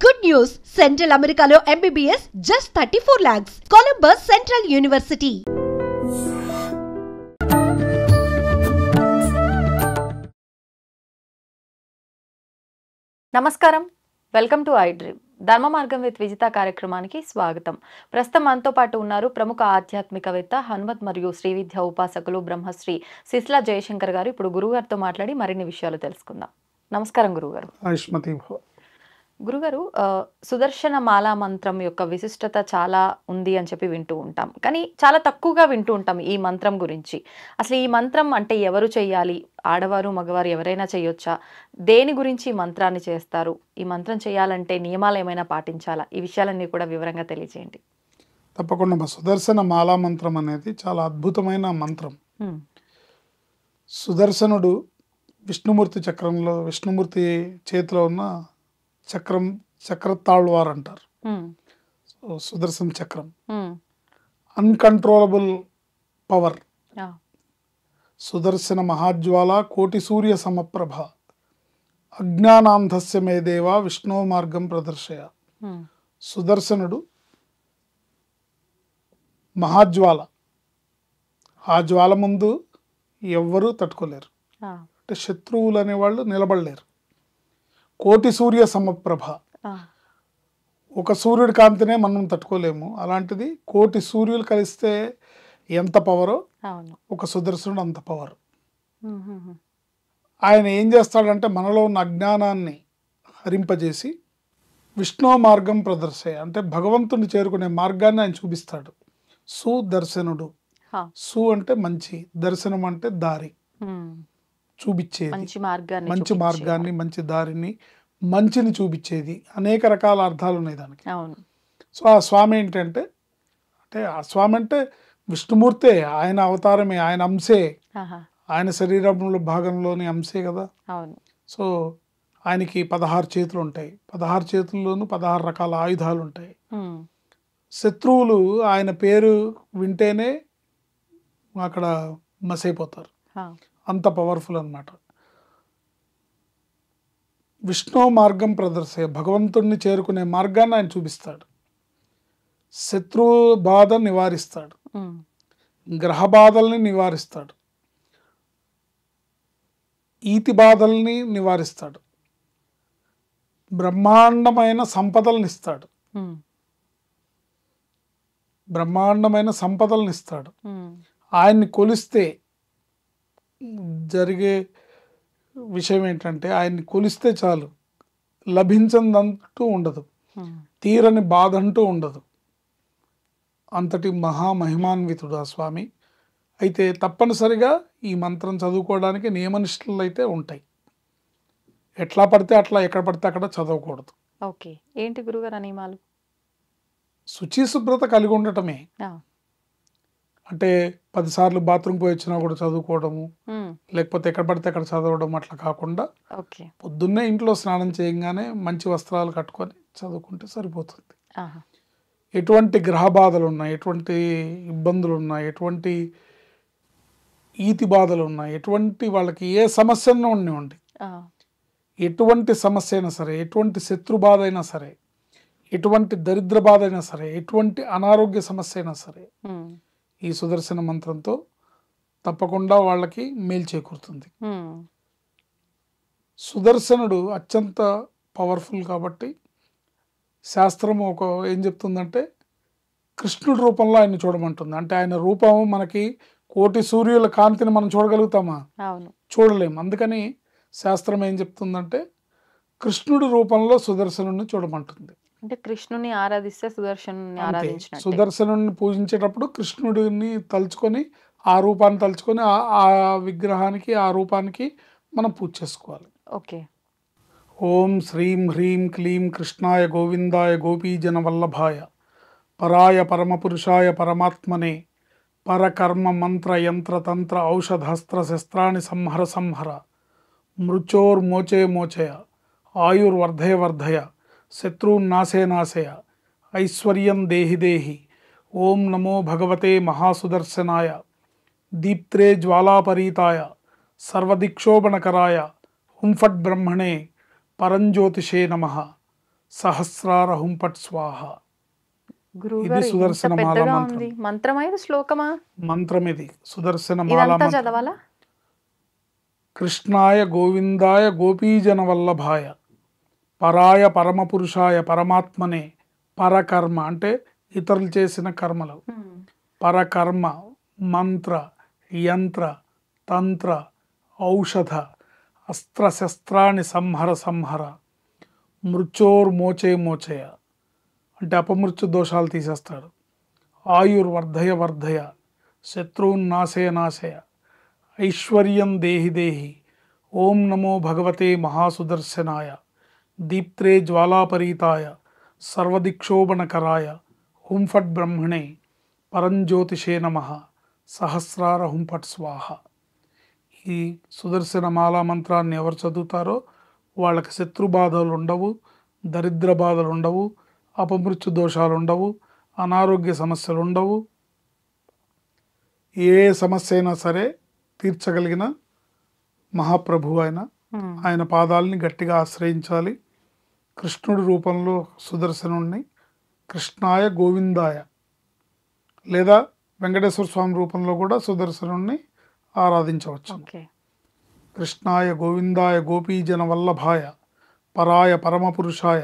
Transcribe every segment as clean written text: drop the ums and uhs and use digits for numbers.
Good news! Central Americano MBBS just 34 lakhs. Columbus Central University. నమస్కారం, welcome to I dream. ధర్మ మార్గం with Vijitha కార్యక్రమానికి స్వాగతం. ప్రస్తుతం మనతో పాటు ఉన్నారు ప్రముఖ ఆధ్యాత్మికవేత్త, హనుమత్ మరియు శ్రీ విద్య ఉపాసకులు బ్రహ్మశ్రీ సిస్లా జయశంకర్ గారు. ఇప్పుడు గురుగారితో మాట్లాడి మరిన్ని విషయాలు తెలుసుకుందాం. నమస్కారం గురుగారు. గురుగారు, సుదర్శన మాలా మంత్రం యొక్క విశిష్టత చాలా ఉంది అని చెప్పి వింటూ ఉంటాం, కానీ చాలా తక్కువగా వింటూ ఉంటాం ఈ మంత్రం గురించి. అసలు ఈ మంత్రం అంటే ఎవరు చేయాలి? ఆడవారు మగవారు ఎవరైనా చేయొచ్చా? దేని గురించి ఈ మంత్రాన్ని చేస్తారు? ఈ మంత్రం చేయాలంటే నియమాలు ఏమైనా పాటించాలా? ఈ విషయాలన్నీ కూడా వివరంగా తెలియజేయండి. తప్పకుండా. సుదర్శన మాలా మంత్రం అనేది చాలా అద్భుతమైన మంత్రం. సుదర్శనుడు విష్ణుమూర్తి చక్రంలో, విష్ణుమూర్తి చేతిలో ఉన్న చక్రతాళ్వార్ అంటారు. సుదర్శన చక్రం అన్కంట్రోలబుల్ పవర్. సుదర్శన మహాజ్వాల కోటి సూర్య సమప్రభ అజ్ఞానాంధస్య మే దేవా విష్ణు మార్గం ప్రదర్శయ. సుదర్శనుడు మహాజ్వాల. ఆ జ్వాల ముందు ఎవ్వరూ తట్టుకోలేరు. అంటే శత్రువులు అనేవాళ్ళు నిలబడలేరు. కోటి సూర్య సమప్రభ. ఒక సూర్యుడి కాంతినే మనం తట్టుకోలేము, అలాంటిది కోటి సూర్యులు కలిస్తే ఎంత పవరో ఒక సుదర్శనుడు అంత పవర్. ఆయన ఏం చేస్తాడంటే మనలో ఉన్న అజ్ఞానాన్ని హరింపజేసి విష్ణు మార్గం ప్రదర్శయ, అంటే భగవంతుని చేరుకునే మార్గాన్ని ఆయన చూపిస్తాడు. సుదర్శనుడు. సు అంటే మంచి, దర్శనం అంటే దారి, చూపించేది, మంచి మార్గాన్ని, మంచి దారిని, మంచిని చూపించేది. అనేక రకాల అర్థాలు ఉన్నాయి దానికి. సో ఆ స్వామి ఏంటంటే, అంటే ఆ స్వామి అంటే విష్ణుమూర్తే, ఆయన అవతారమే, ఆయన అంశే, ఆయన శరీరంలో భాగంలోని అంశే కదా. సో ఆయనకి 16 చేతులు ఉంటాయి. 16 చేతుల్లోనూ 16 రకాల ఆయుధాలు ఉంటాయి. శత్రువులు ఆయన పేరు వింటేనే అక్కడ మసైపోతారు, అంత పవర్ఫుల్ అన్నమాట. విష్ణు మార్గం ప్రదర్శయ, భగవంతుడిని చేరుకునే మార్గాన్ని ఆయన చూపిస్తాడు. శత్రు బాధ నివారిస్తాడు, గ్రహ బాధల్ని నివారిస్తాడు, ఈతి బాధల్ని నివారిస్తాడు, బ్రహ్మాండమైన సంపదలను ఇస్తాడు, బ్రహ్మాండమైన సంపదలను ఇస్తాడు. ఆయన్ని కొలిస్తే జరిగే విషయం ఏంటంటే, ఆయన్ని కొలిస్తే చాలు, లభించదంటూ ఉండదు, తీరని బాధ అంటూ ఉండదు. అంతటి మహామహిమాన్వితుడు ఆ స్వామి. అయితే తప్పనిసరిగా ఈ మంత్రం చదువుకోవడానికి నియమనిష్టలు అయితే ఉంటాయి. ఎట్లా పడితే అట్లా, ఎక్కడ పడితే అక్కడ చదవకూడదు. ఓకే, ఏంటి గురుగారు నియమాలు? శుచి శుభ్రత కలిగి ఉండటమే. అంటే 10 సార్లు బాత్రూమ్ పోయి వచ్చినా కూడా చదువుకోవడము, లేకపోతే ఎక్కడ పడితే అక్కడ చదవడం అట్లా కాకుండా పొద్దున్నే ఇంట్లో స్నానం చేయగానే మంచి వస్త్రాలు కట్టుకొని చదువుకుంటే సరిపోతుంది. ఎటువంటి గ్రహ బాధలు ఉన్నాయి, ఎటువంటి ఇబ్బందులు ఉన్నాయి, ఎటువంటి ఈతి బాధలు ఉన్నాయి, ఎటువంటి వాళ్ళకి ఏ సమస్యను ఉండి, ఎటువంటి సమస్య అయినా సరే, ఎటువంటి శత్రు బాధ అయినా సరే, ఎటువంటి దరిద్ర బాధ అయినా సరే, ఎటువంటి అనారోగ్య సమస్య అయినా సరే, ఈ సుదర్శన మంత్రంతో తప్పకుండా వాళ్ళకి మేలు చేకూరుతుంది. సుదర్శనుడు అత్యంత పవర్ఫుల్ కాబట్టి శాస్త్రం ఏం చెప్తుందంటే, కృష్ణుడి రూపంలో ఆయన చూడమంటుంది. అంటే ఆయన రూపం మనకి కోటి సూర్యుల కాంతిని మనం చూడగలుగుతామా? చూడలేము. అందుకని శాస్త్రం ఏం చెప్తుందంటే, కృష్ణుడి రూపంలో సుదర్శనుడిని చూడమంటుంది. అంటే కృష్ణుని ఆరాధిస్తే సుదర్శనుడిని పూజించేటప్పుడు కృష్ణుడిని తలుచుకొని, ఆ రూపాన్ని తలుచుకొని, ఆ విగ్రహానికి, ఆ రూపానికి మనం పూజ చేసుకోవాలి. ఓకే. ఓం శ్రీం హ్రీం క్లీం కృష్ణాయ గోవిందాయ గోపీజన వల్లభాయ పరాయ పరమపురుషాయ పరమాత్మనే పరకర్మ మంత్ర యంత్ర తంత్ర ఔషధాస్త్ర శస్త్రాన్ని సంహర సంహర మృచోర్మోచే మోచయ ఆయుర్వర్ధయ వర్ధయ శత్రున్నాశే నాశయ ఐశ్వర్యం దేహి దేహి. ఓం నమో భగవతే మహాసుదర్శనాయ దీప్త్రే జ్వాలాపరీతాయ సర్వదిక్షోభణకరాయ హుంఫట్ బ్రహ్మణే పరంజ్యోతిషే నమః. సహస్రార హుం పట్ స్వాహ. గురువుగారు ఇంత సుదర్శన మాల పెద్దగా మంత్రం. ఉంది. మంత్రమా ఇది శ్లోకమా? మంత్రం ఇది సుదర్శన మాల ఇదంతా మంత్రం. చదవాలా? కృష్ణాయ గోవిందాయ గోపీజన వల్లభాయ పరాయ పరమపురుషాయ పరమాత్మనే పరకర్మ అంటే ఇతరులు చేసిన కర్మలు, పరకర్మ మంత్ర యంత్ర తంత్ర ఔషధ అస్త్రశస్త్రాన్ని సంహర సంహర మృత్యోర్మోచే మోచయ అంటే అపమృత్యు దోషాలు తీసేస్తాడు. ఆయుర్వర్ధయ వర్ధయ శత్రువున్ నాశయ నాశయ ఐశ్వర్యం దేహి దేహి. ఓం నమో భగవతే మహాసుదర్శనాయ దీప్త్రే జ్వాలాపరీతాయ సర్వదిక్షోభణకరాయ హుం ఫట్ బ్రహ్మణే పరంజ్యోతిషే నమః సహస్రార హుం ఫట్ స్వాహ. ఈ సుదర్శన మాలా మంత్రాన్ని ఎవరు చదువుతారో వాళ్ళకి శత్రు బాధలు ఉండవు, దరిద్ర బాధలు ఉండవు, అపమృత్యు దోషాలు ఉండవు, అనారోగ్య సమస్యలు ఉండవు. ఏ సమస్య అయినా సరే తీర్చగలిగిన మహాప్రభువు ఆయన పాదాలని గట్టిగా ఆశ్రయించాలి. కృష్ణుడి రూపంలో సుదర్శనుణ్ణి కృష్ణాయ గోవిందాయ లేదా వెంకటేశ్వర స్వామి రూపంలో కూడా సుదర్శనుణ్ణి ఆరాధించవచ్చు. కృష్ణాయ గోవిందాయ గోపీజన వల్లభాయ పరాయ పరమపురుషాయ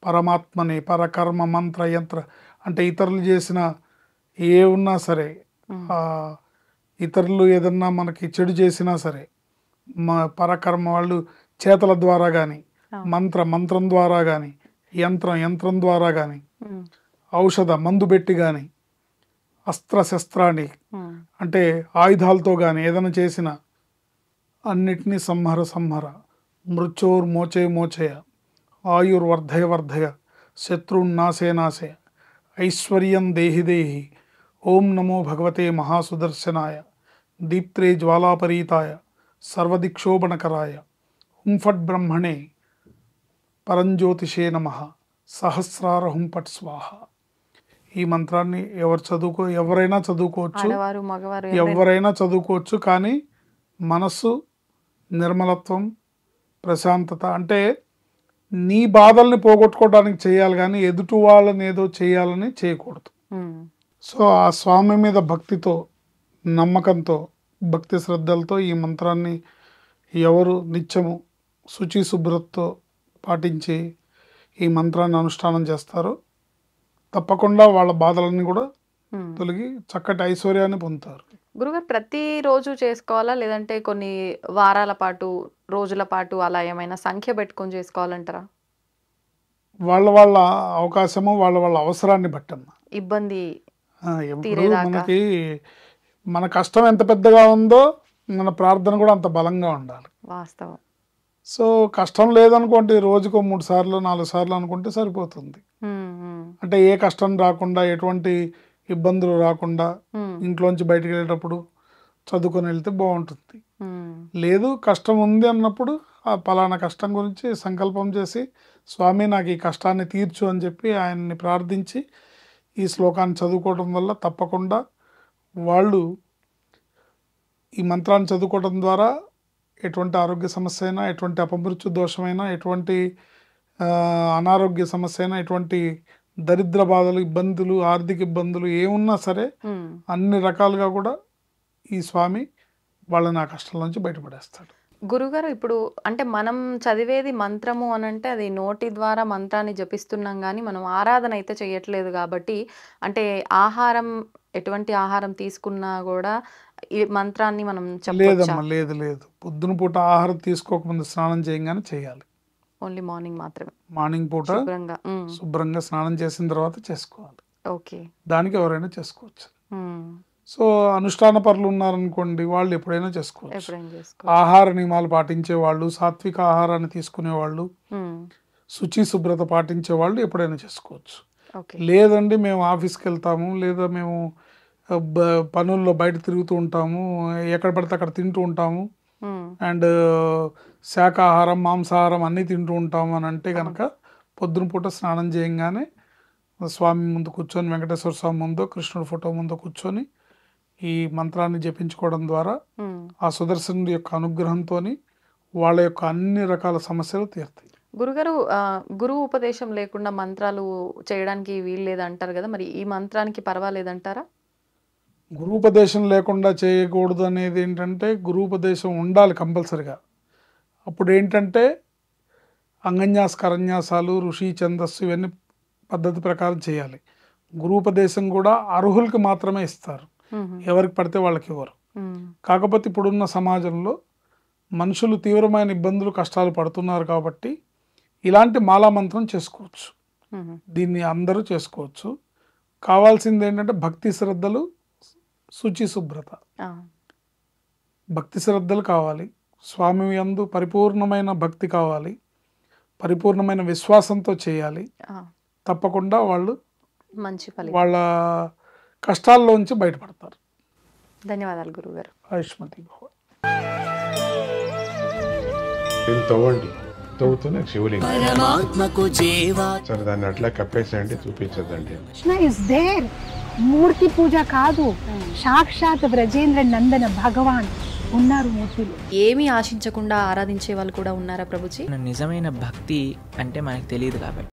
పరమాత్మనే పరకర్మ మంత్ర యంత్ర అంటే ఇతరులు చేసిన ఏ ఉన్నా సరే, ఇతరులు ఏదన్నా మనకి చెడు చేసినా సరే, పరకర్మ వాళ్ళు చేతల ద్వారా కానీ, మంత్రం ద్వారా కానీ, యంత్రం ద్వారా కానీ, ఔషధ మందు పెట్టి కానీ, అస్త్రశస్త్రాన్ని అంటే ఆయుధాలతో కానీ ఏదైనా చేసిన అన్నిటినీ సంహర సంహర మృత్యోర్మోచే మోచయ ఆయుర్వర్ధయ వర్ధయ శత్రున్ నాశే నాశయ ఐశ్వర్యం దేహి దేహి. ఓం నమో భగవతే మహాసుదర్శనాయ దీప్త్రే జ్వాలాపరీతాయ సర్వదిక్షోభణకరాయ హుం ఫట్ బ్రహ్మణే పరంజ్యోతిషే నమః సహస్రార హుం ఫట్ స్వాహ. ఈ మంత్రాన్ని ఎవరైనా చదువుకోవచ్చు, ఎవరైనా చదువుకోవచ్చు. కానీ మనస్సు నిర్మలత్వం, ప్రశాంతత అంటే నీ బాధల్ని పోగొట్టుకోవడానికి చేయాలి కానీ ఎదుటి వాళ్ళని ఏదో చేయాలని చేయకూడదు. సో ఆ స్వామి మీద భక్తితో, నమ్మకంతో, భక్తి శ్రద్ధలతో ఈ మంత్రాన్ని ఎవరు నిత్యము శుచి శుభ్రతతో పాటించి ఈ మంత్రాన్ని అనుష్ఠానం చేస్తారో తప్పకుండా వాళ్ళ బాధలన్నీ కూడా తొలగి చక్కటి ఐశ్వర్యాన్ని పొందుతారు. గురుగారు ప్రతిరోజు చేసుకోవాలా లేదంటే కొన్ని వారాల పాటు, రోజుల పాటు అలా ఏమైనా సంఖ్య పెట్టుకొని చేసుకోవాలంటారా? వాళ్ళ అవకాశము, వాళ్ళ అవసరాన్ని బట్టమ్మా. ఇబ్బంది ఎప్పుడు మనకి మన కష్టం ఎంత పెద్దగా ఉందో మన ప్రార్థన కూడా అంత బలంగా ఉండాలి. వాస్తవం. సో కష్టం లేదనుకోండి, రోజుకో 3 సార్లు 4 సార్లు అనుకుంటే సరిపోతుంది. అంటే ఏ కష్టం రాకుండా, ఎటువంటి ఇబ్బందులు రాకుండా ఇంట్లోంచి బయటకు వెళ్ళేటప్పుడు చదువుకొని వెళ్తే బాగుంటుంది. లేదు కష్టం ఉంది అన్నప్పుడు ఆ పలానా కష్టం గురించి సంకల్పం చేసి స్వామి నాకు ఈ కష్టాన్ని తీర్చు అని చెప్పి ఆయన్ని ప్రార్థించి ఈ శ్లోకాన్ని చదువుకోవడం వల్ల తప్పకుండా వాళ్ళు ఈ మంత్రాన్ని చదువుకోవడం ద్వారా ఎటువంటి ఆరోగ్య సమస్య అయినా, ఎటువంటి అపమృత్యు దోషమైనా, ఎటువంటి అనారోగ్య సమస్య అయినా, ఎటువంటి దరిద్ర బాధలు, ఇబ్బందులు, ఆర్థిక ఇబ్బందులు ఏమున్నా సరే అన్ని రకాలుగా కూడా ఈ స్వామి వాళ్ళని ఆ కష్టం నుంచి బయటపడేస్తాడు. గురుగారు ఇప్పుడు అంటే మనం చదివేది మంత్రము అని అంటే అది నోటి ద్వారా మంత్రాన్ని జపిస్తున్నాం కానీ మనం ఆరాధన అయితే చేయట్లేదు కాబట్టి, అంటే ఆహారం ఎటువంటి ఆహారం తీసుకున్నా కూడా ఈ మంత్రాన్ని మనం లేదమ్మా. లేదు పొద్దున పూట ఆహారం తీసుకోకముందు స్నానం చేయగానే చేయాలి. ఓన్లీ మార్నింగ్ మాత్రమే. మార్నింగ్ పూట శుభ్రంగా స్నానం చేసిన తర్వాత చేసుకోవాలి. ఓకే. దానికి ఎవరైనా చేసుకోవచ్చు. సో అనుష్ఠాన పరులు ఉన్నారనుకోండి, వాళ్ళు ఎప్పుడైనా చేసుకోవచ్చు. ఆహార నియమాలు పాటించే వాళ్ళు, సాత్విక ఆహారాన్ని తీసుకునే వాళ్ళు, శుచి శుభ్రత పాటించే వాళ్ళు ఎప్పుడైనా చేసుకోవచ్చు. లేదండి మేము ఆఫీస్కి వెళ్తాము, లేదా మేము పనుల్లో బయట తిరుగుతూ ఉంటాము, ఎక్కడ పడితే అక్కడ తింటూ ఉంటాము, అండ్ శాకాహారం మాంసాహారం అన్నీ తింటూ ఉంటాము అని అంటే కనుక పొద్దున పూట స్నానం చేయగానే స్వామి ముందు కూర్చొని, వెంకటేశ్వర స్వామి ముందు, కృష్ణుడి ఫోటో ముందు కూర్చొని ఈ మంత్రాన్ని జపించుకోవడం ద్వారా ఆ సుదర్శనుడి యొక్క అనుగ్రహంతో వాళ్ళ యొక్క అన్ని రకాల సమస్యలు తీరుతాయి. గురుగారు గురువు ఉపదేశం లేకుండా మంత్రాలు చేయడానికి వీలు లేదంటారు కదా, మరి ఈ మంత్రానికి పర్వాలేదంటారా? గురూపదేశం లేకుండా చేయకూడదు అనేది ఏంటంటే, గురూపదేశం ఉండాలి కంపల్సరిగా. అప్పుడు ఏంటంటే అంగన్యాస కరన్యాసాలు, ఋషి ఛందస్సు ఇవన్నీ పద్ధతి ప్రకారం చేయాలి. గురూపదేశం కూడా అర్హులకి మాత్రమే ఇస్తారు, ఎవరికి పడితే వాళ్ళకి ఇవ్వరు. కాకపోతే ఇప్పుడున్న సమాజంలో మనుషులు తీవ్రమైన ఇబ్బందులు కష్టాలు పడుతున్నారు కాబట్టి ఇలాంటి మాలామంత్రం చేసుకోవచ్చు. దీన్ని అందరూ చేసుకోవచ్చు. కావాల్సింది ఏంటంటే భక్తి శ్రద్ధలు, శుచి శుభ్రత. భక్తి శ్రద్ధలు కావాలి, స్వామి యందు పరిపూర్ణమైన భక్తి కావాలి, పరిపూర్ణమైన విశ్వాసంతో చేయాలి. తప్పకుండా వాళ్ళు మంచి ఫలితం, వాళ్ళ కష్టాల్లోంచి బయటపడతారు. ధన్యవాదాలు గురుగారు. ఆయుష్మతి భవ. తవ్వండి, తవ్వుతూనే శివలింగం. సరే దాన్ని అట్లా కప్పేసేయండి, చూపించదండి. Krishna is there. మూర్తి పూజ కాదు, సాక్షాత్ బ్రజేంద్ర నందన భగవాన్ ఉన్నారు మూర్తిలో. ఏమీ ఆశించకుండా ఆరాధించే వాళ్ళు కూడా ఉన్నారా ప్రభుజీ? నిజమైన భక్తి అంటే మనకు తెలియదు కాబట్టి